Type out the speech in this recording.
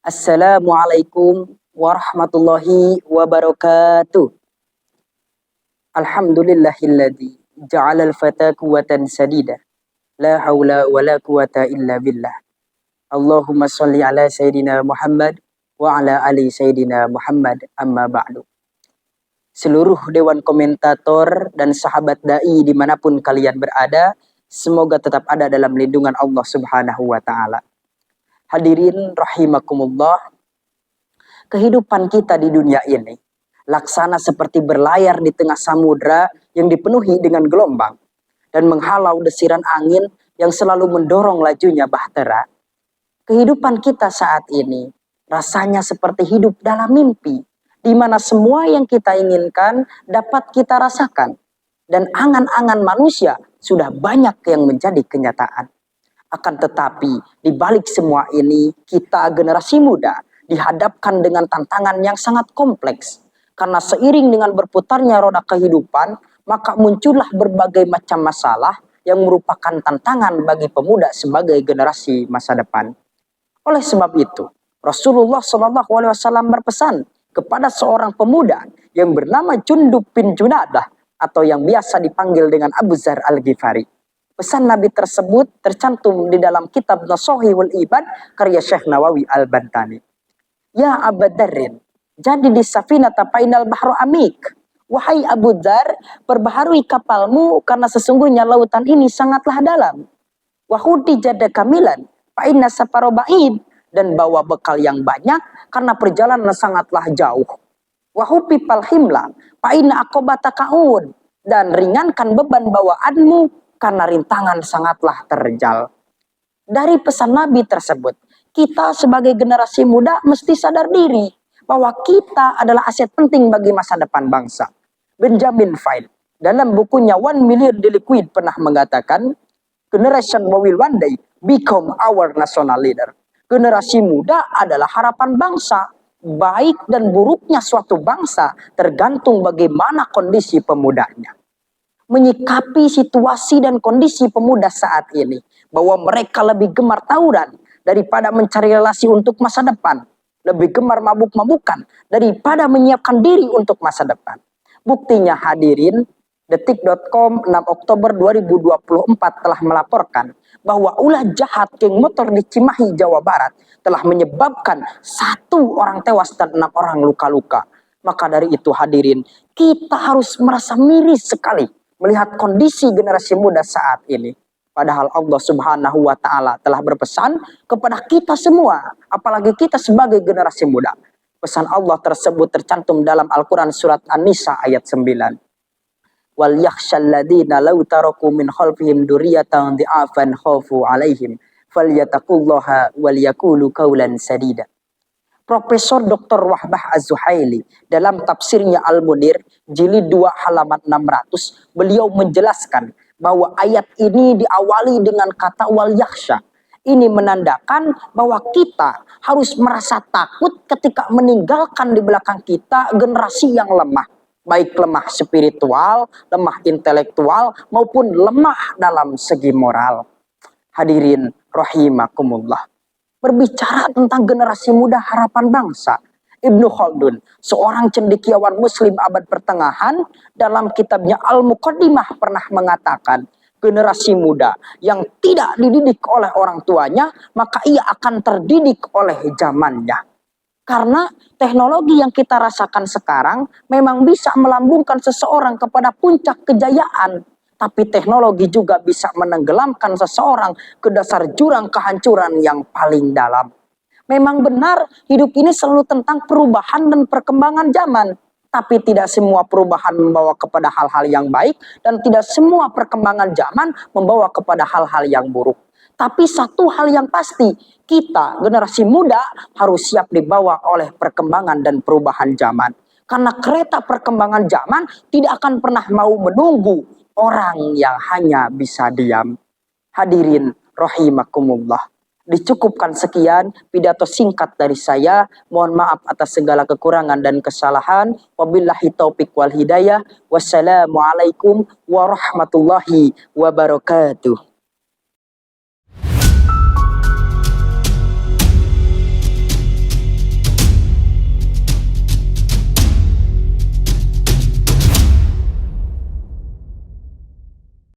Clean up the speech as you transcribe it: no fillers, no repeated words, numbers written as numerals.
Assalamualaikum warahmatullahi wabarakatuh. Alhamdulillahilladzi ja'alal fata quwwatan sadida. La haula wa la quwwata illa billah. Allahumma sholli ala Sayyidina Muhammad wa ala ali Sayyidina Muhammad amma ba'du. Seluruh dewan komentator dan sahabat da'i dimanapun kalian berada, semoga tetap ada dalam lindungan Allah Subhanahu wa ta'ala. Hadirin rahimakumullah, kehidupan kita di dunia ini laksana seperti berlayar di tengah samudra yang dipenuhi dengan gelombang dan menghalau desiran angin yang selalu mendorong lajunya bahtera. Kehidupan kita saat ini rasanya seperti hidup dalam mimpi, di mana semua yang kita inginkan dapat kita rasakan, dan angan-angan manusia sudah banyak yang menjadi kenyataan. Akan tetapi, di balik semua ini, kita generasi muda dihadapkan dengan tantangan yang sangat kompleks. Karena seiring dengan berputarnya roda kehidupan, maka muncullah berbagai macam masalah yang merupakan tantangan bagi pemuda sebagai generasi masa depan. Oleh sebab itu, Rasulullah SAW berpesan kepada seorang pemuda yang bernama Jundub bin Junadah atau yang biasa dipanggil dengan Abu Dzar Al-Ghifari. Pesan Nabi tersebut tercantum di dalam kitab Nashihul Ibad karya Syekh Nawawi Al-Bantani. Ya Abu Dzarrin, jadi di safinata fainal bahru amik. Wahai Abu Dzar, perbaharui kapalmu karena sesungguhnya lautan ini sangatlah dalam. Wahudi jada kamilan, fa'inna safaro ba'id, dan bawa bekal yang banyak karena perjalanan sangatlah jauh. Wahupi palhimla, fa'inna akobata ka'ud, dan ringankan beban bawaanmu karena rintangan sangatlah terjal. Dari pesan Nabi tersebut, kita sebagai generasi muda mesti sadar diri bahwa kita adalah aset penting bagi masa depan bangsa. Benjamin Franklin dalam bukunya 1 Million Liquid pernah mengatakan, generation will one day become our national leader. Generasi muda adalah harapan bangsa. Baik dan buruknya suatu bangsa tergantung bagaimana kondisi pemudanya. Menyikapi situasi dan kondisi pemuda saat ini, bahwa mereka lebih gemar tawuran daripada mencari relasi untuk masa depan, lebih gemar mabuk-mabukan daripada menyiapkan diri untuk masa depan. Buktinya hadirin, Detik.com 6 Oktober 2024 telah melaporkan bahwa ulah jahat geng motor di Cimahi, Jawa Barat telah menyebabkan 1 orang tewas dan 6 orang luka-luka. Maka dari itu hadirin, kita harus merasa miris sekali melihat kondisi generasi muda saat ini. Padahal Allah Subhanahu wa ta'ala telah berpesan kepada kita semua, apalagi kita sebagai generasi muda. Pesan Allah tersebut tercantum dalam Al-Quran surat An-Nisa ayat 9. Wal yakhshal ladina law taraku min khalfihim duriyatan di'afan khafu alaihim falyattaqullaha wal yaqulu qawlan sadida. Profesor Dr. Wahbah Az-Zuhaili dalam tafsirnya Al-Munir jilid 2 halaman 600, beliau menjelaskan bahwa ayat ini diawali dengan kata wal yakhsha. Ini menandakan bahwa kita harus merasa takut ketika meninggalkan di belakang kita generasi yang lemah. Baik lemah spiritual, lemah intelektual, maupun lemah dalam segi moral. Hadirin rahimakumullah. Berbicara tentang generasi muda harapan bangsa, Ibnu Khaldun, seorang cendekiawan muslim abad pertengahan, dalam kitabnya Al-Muqaddimah pernah mengatakan, generasi muda yang tidak dididik oleh orang tuanya, maka ia akan terdidik oleh zamannya. Karena teknologi yang kita rasakan sekarang memang bisa melambungkan seseorang kepada puncak kejayaan. Tapi teknologi juga bisa menenggelamkan seseorang ke dasar jurang kehancuran yang paling dalam. Memang benar hidup ini selalu tentang perubahan dan perkembangan zaman. Tapi tidak semua perubahan membawa kepada hal-hal yang baik. Dan tidak semua perkembangan zaman membawa kepada hal-hal yang buruk. Tapi satu hal yang pasti, kita generasi muda harus siap dibawa oleh perkembangan dan perubahan zaman. Karena kereta perkembangan zaman tidak akan pernah mau menunggu orang yang hanya bisa diam. Hadirin rahimakumullah. Dicukupkan sekian pidato singkat dari saya. Mohon maaf atas segala kekurangan dan kesalahan. Wabillahi taufik wal hidayah. Wassalamualaikum warahmatullahi wabarakatuh.